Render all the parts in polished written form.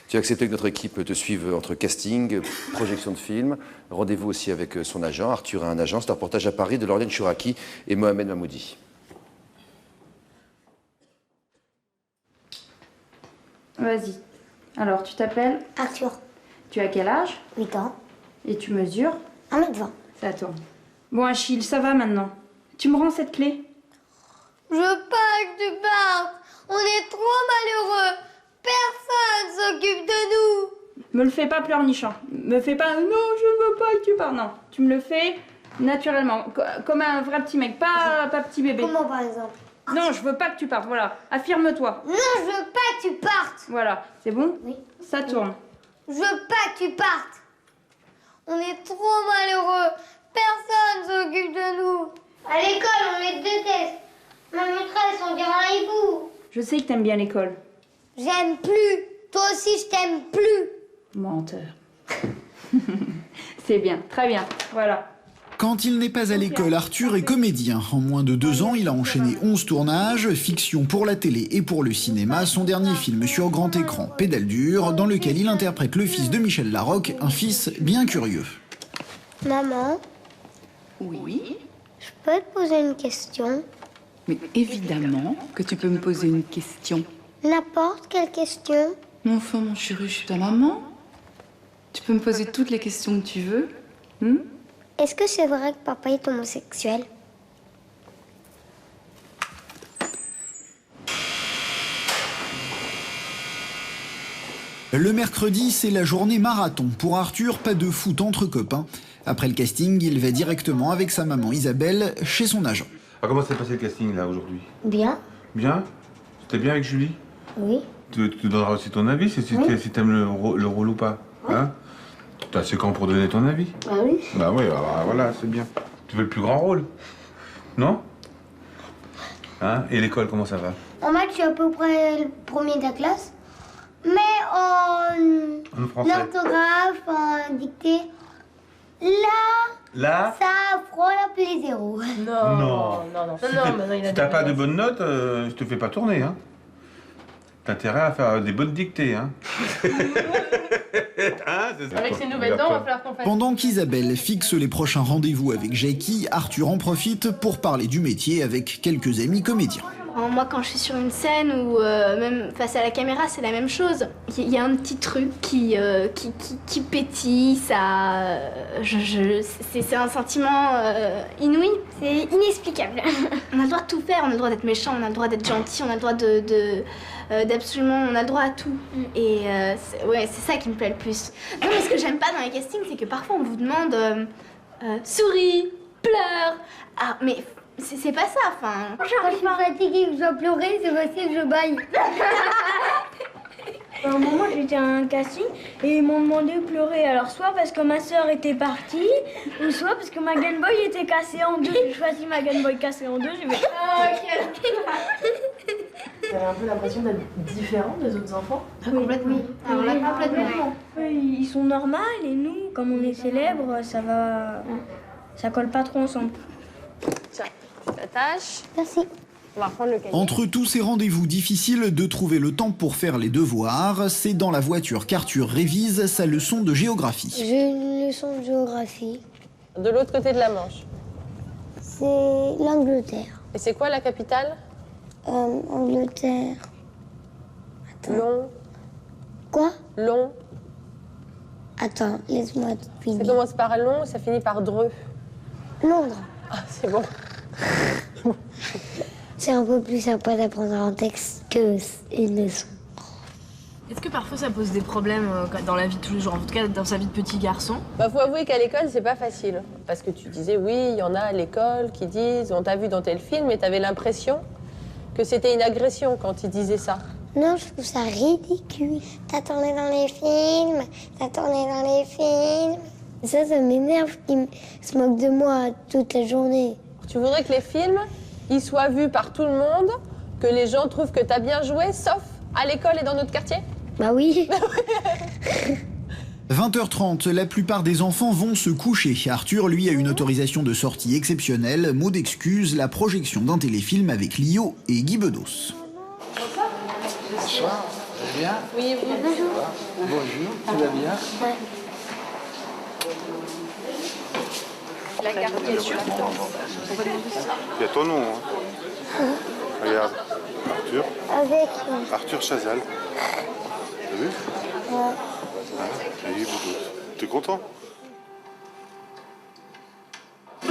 Tu as accepté que notre équipe te suive entre casting, projection de film, rendez-vous aussi avec son agent. Arthur a un agent, c'est un reportage à Paris de Lauriane Chouraki et Mohamed Mahmoudi. Vas-y. Alors, tu t'appelles Arthur. Tu as quel âge? 8 ans. Et tu mesures? 1m20. Ça tourne. Bon, Achille, ça va maintenant. Tu me rends cette clé? Je veux pas que tu partes. On est trop malheureux. Personne s'occupe de nous. Me le fais pas pleurnichant. Me fais pas, non, je ne veux pas que tu partes. Non, tu me le fais naturellement. Comme un vrai petit mec, pas petit bébé. Comment par exemple? Non, je veux pas que tu partes, voilà. Affirme-toi. Non, je veux pas que tu partes. Voilà, c'est bon? Oui. Ça tourne. Je veux pas que tu partes. On est trop malheureux. Personne s'occupe de nous. À l'école, on les déteste. Ma maîtresse, on dirait un hibou. Je sais que t'aimes bien l'école. J'aime plus. Toi aussi, je t'aime plus. Menteur. C'est bien, très bien, voilà. Quand il n'est pas à l'école, Arthur est comédien. En moins de 2 ans, il a enchaîné 11 tournages, fiction pour la télé et pour le cinéma. Son dernier film sur grand écran, Pédale dure, dans lequel il interprète le fils de Michel Larocque, un fils bien curieux. Maman, Oui, je peux te poser une question? mais évidemment que tu peux me poser une question. N'importe quelle question. Mon enfant, mon chéri, je suis ta maman. Tu peux me poser toutes les questions que tu veux. Est-ce que c'est vrai que papa est homosexuel? Le mercredi, c'est la journée marathon. Pour Arthur, pas de foot entre copains. Après le casting, il va directement avec sa maman Isabelle chez son agent. Ah, comment s'est passé le casting là aujourd'hui? Bien. Bien? C'était bien avec Julie? Oui. Tu donneras aussi ton avis si t'aimes le rôle ou pas. Hein? T'as assez quand pour donner ton avis? Bah oui. Bah oui, alors, voilà, c'est bien. Tu veux le plus grand rôle? Non? Hein? Et l'école, comment ça va? En maths, je suis à peu près le premier de la classe. Mais en français? orthographe, en dictée, Là? ça frôle un peu les zéros. Non. Si t'as pas de bonnes notes, je te fais pas tourner, hein. T'as intérêt à faire des bonnes dictées, hein. Avec ces nouvelles dents, il va falloir qu'on fasse... Pendant qu'Isabelle fixe les prochains rendez-vous avec Jackie, Arthur en profite pour parler du métier avec quelques amis comédiens. Moi, quand je suis sur une scène ou même face à la caméra, c'est la même chose. Il y a un petit truc qui pétille, ça... c'est un sentiment inouï. C'est inexplicable. On a le droit de tout faire, on a le droit d'être méchant, on a le droit d'être gentil, on a le droit d'absolument... On a le droit à tout. Et c'est ça qui me plaît le plus. Non, mais ce que j'aime pas dans les castings, c'est que parfois on vous demande souris, pleure. Ah, mais... C'est pas ça, enfin... Quand je suis fatiguée et que je dois pleurer, c'est facile, je baille. À un moment, j'étais à un casting et ils m'ont demandé de pleurer. Alors, soit parce que ma soeur était partie, ou soit parce que ma Game Boy était cassée en deux. J'ai choisi ma Game Boy cassée en deux, j'ai fait... Vous avez un peu l'impression d'être différent des autres enfants? Complètement. Alors là, complètement. Ils sont normaux et nous, comme on est célèbres, ça va... Ça colle pas trop ensemble. Tiens, tu t'attaches. Merci. On va reprendre le cahier. Entre tous ces rendez-vous difficiles, de trouver le temps pour faire les devoirs, c'est dans la voiture qu'Arthur révise sa leçon de géographie. J'ai une leçon de géographie. De l'autre côté de la Manche. C'est l'Angleterre. Et c'est quoi la capitale? Angleterre. Attends. Long. Quoi? Long. Attends, laisse-moi Ça finir. commence par long et ça finit par dreux. Londres. Ah, c'est bon. C'est un peu plus sympa d'apprendre un texte que une leçon. Est-ce que parfois ça pose des problèmes dans la vie de tous les jours, en tout cas dans sa vie de petit garçon? Bah, faut avouer qu'à l'école, c'est pas facile. Parce que tu disais, oui, il y en a à l'école qui disent, on t'a vu dans tel film, et t'avais l'impression que c'était une agression quand ils disaient ça. Non, je trouve ça ridicule. T'as tourné dans les films, t'as tourné dans les films. Ça m'énerve qu'ils se moquent de moi toute la journée. Tu voudrais que les films, ils soient vus par tout le monde, que les gens trouvent que t'as bien joué, sauf à l'école et dans notre quartier? Bah oui. 20h30, la plupart des enfants vont se coucher. Arthur, lui, a une autorisation de sortie exceptionnelle. Mot d'excuse, la projection d'un téléfilm avec Lio et Guy Bedos. Bonsoir. Bien. Oui, oui. Bonjour, tu vas bien? Ouais. La carte est sûre. Il y a ton nom. Hein. Regarde. Arthur. Avec. Arthur Chazal. T'as vu? Ouais. Ah, et Boudou. T'es content? Comment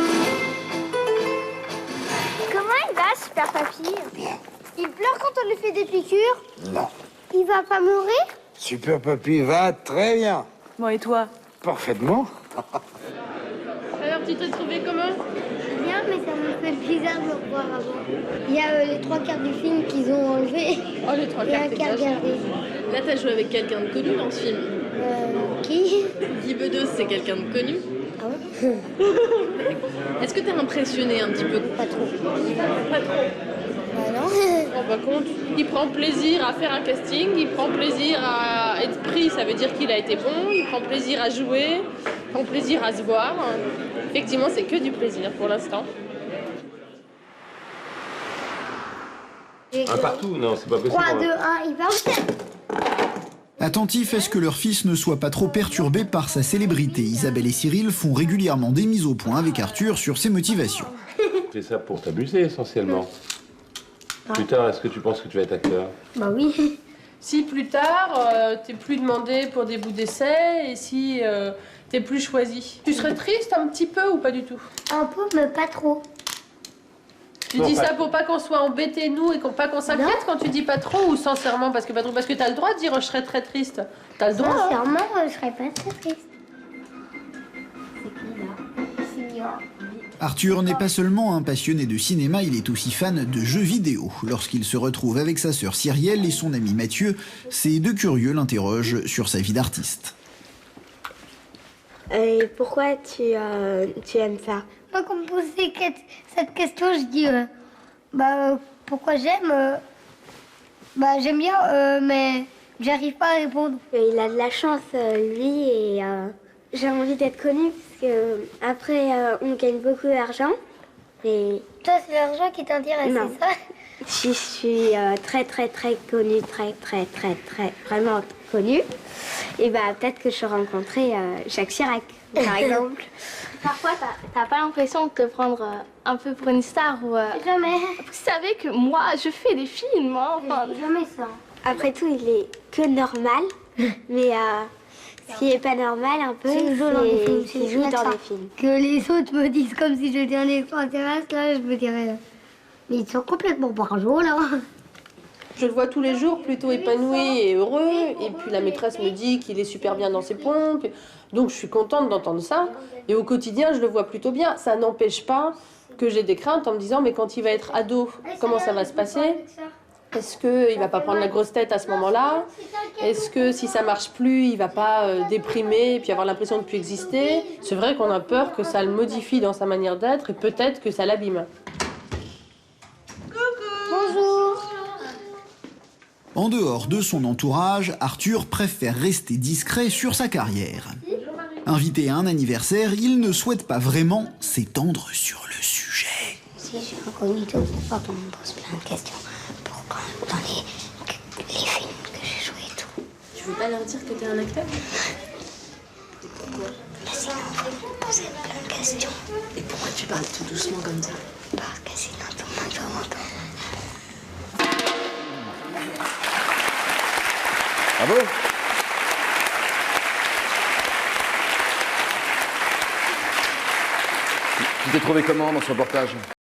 il va, Super Papy? Bien. Il pleure quand on lui fait des piqûres? Non. Il va pas mourir? Super Papy va très bien. Bon, et toi? Parfaitement. Alors, tu t'es trouvé comment? Bien, mais ça me fait bizarre de le revoir avant. Il y a les 3 quarts du film qu'ils ont enlevé. Oh, les 3 Et quarts, un quart gardé. Là, t'as joué avec quelqu'un de connu dans ce film. Qui? Guy Bedos, c'est quelqu'un de connu. Ah ouais? Est-ce que t'es impressionné un petit peu? Pas trop. Pas trop. Bah non. On va compte. Il prend plaisir à faire un casting, il prend plaisir à être pris, ça veut dire qu'il a été bon, il prend plaisir à jouer, il prend plaisir à se voir. Effectivement, c'est que du plaisir pour l'instant. Un partout, non, c'est pas possible. 3, 2, 1, il va où? Attentifs à ce que leur fils ne soit pas trop perturbé par sa célébrité, Isabelle et Cyril font régulièrement des mises au point avec Arthur sur ses motivations. Tu fais ça pour t'amuser essentiellement. Plus tard, est-ce que tu penses que tu vas être acteur? Bah oui. Si plus tard, t'es plus demandé pour des bouts d'essai et si t'es plus choisi, tu serais triste un petit peu ou pas du tout? Un peu, mais pas trop. Tu dis ça pour pas qu'on soit embêtés nous et pas qu'on s'inquiète quand tu dis pas trop ou sincèrement parce que pas trop? Parce que t'as le droit de dire je serais très triste. T'as le droit. Hein. Sincèrement, je serais pas très triste. C'est qui là? Arthur n'est pas seulement un passionné de cinéma, il est aussi fan de jeux vidéo. Lorsqu'il se retrouve avec sa sœur Cyrielle et son ami Mathieu, ces deux curieux l'interrogent sur sa vie d'artiste. Et pourquoi tu aimes ça? Moi, quand on me pose cette question, je dis pourquoi j'aime j'aime bien, mais j'arrive pas à répondre. Il a de la chance, lui, et j'ai envie d'être connu parce que après on gagne beaucoup d'argent. Et toi, c'est l'argent qui t'intéresse, c'est ça? Si je suis très connue, vraiment connue, et peut-être que je rencontrerai Jacques Chirac, par exemple. Parfois, t'as pas l'impression de te prendre un peu pour une star ou... Jamais. Vous savez que moi, je fais des films, hein, enfin... Jamais ça. Après tout, il est que normal, mais ce qui est pas normal un peu, c'est qu'il joue dans des films. Que les autres me disent comme si j'étais un extraterrestre, là, je me dirais... Mais ils sont complètement barjots, là. Je le vois tous les jours plutôt épanoui et heureux. Et puis la maîtresse me dit qu'il est super bien dans ses pompes. Donc je suis contente d'entendre ça. Et au quotidien, je le vois plutôt bien. Ça n'empêche pas que j'ai des craintes en me disant mais quand il va être ado, comment ça va se passer? Est-ce qu'il va pas prendre la grosse tête à ce moment-là? Est-ce que si ça marche plus, il va pas déprimer et puis avoir l'impression de plus exister? C'est vrai qu'on a peur que ça le modifie dans sa manière d'être et peut-être que ça l'abîme. Bonjour. En dehors de son entourage, Arthur préfère rester discret sur sa carrière. Invité à un anniversaire, il ne souhaite pas vraiment s'étendre sur le sujet. Si je suis incognito, pourquoi qu'on me pose plein de questions? Pourquoi dans les films que j'ai joués et tout? Tu veux pas leur dire que t'es un acteur? Pourquoi? Sinon, on me posait plein de questions. Et pourquoi tu parles tout doucement comme ça? Parce que sinon, tout le monde va m'entendre. Bravo. Tu t'es trouvé comment dans ce reportage?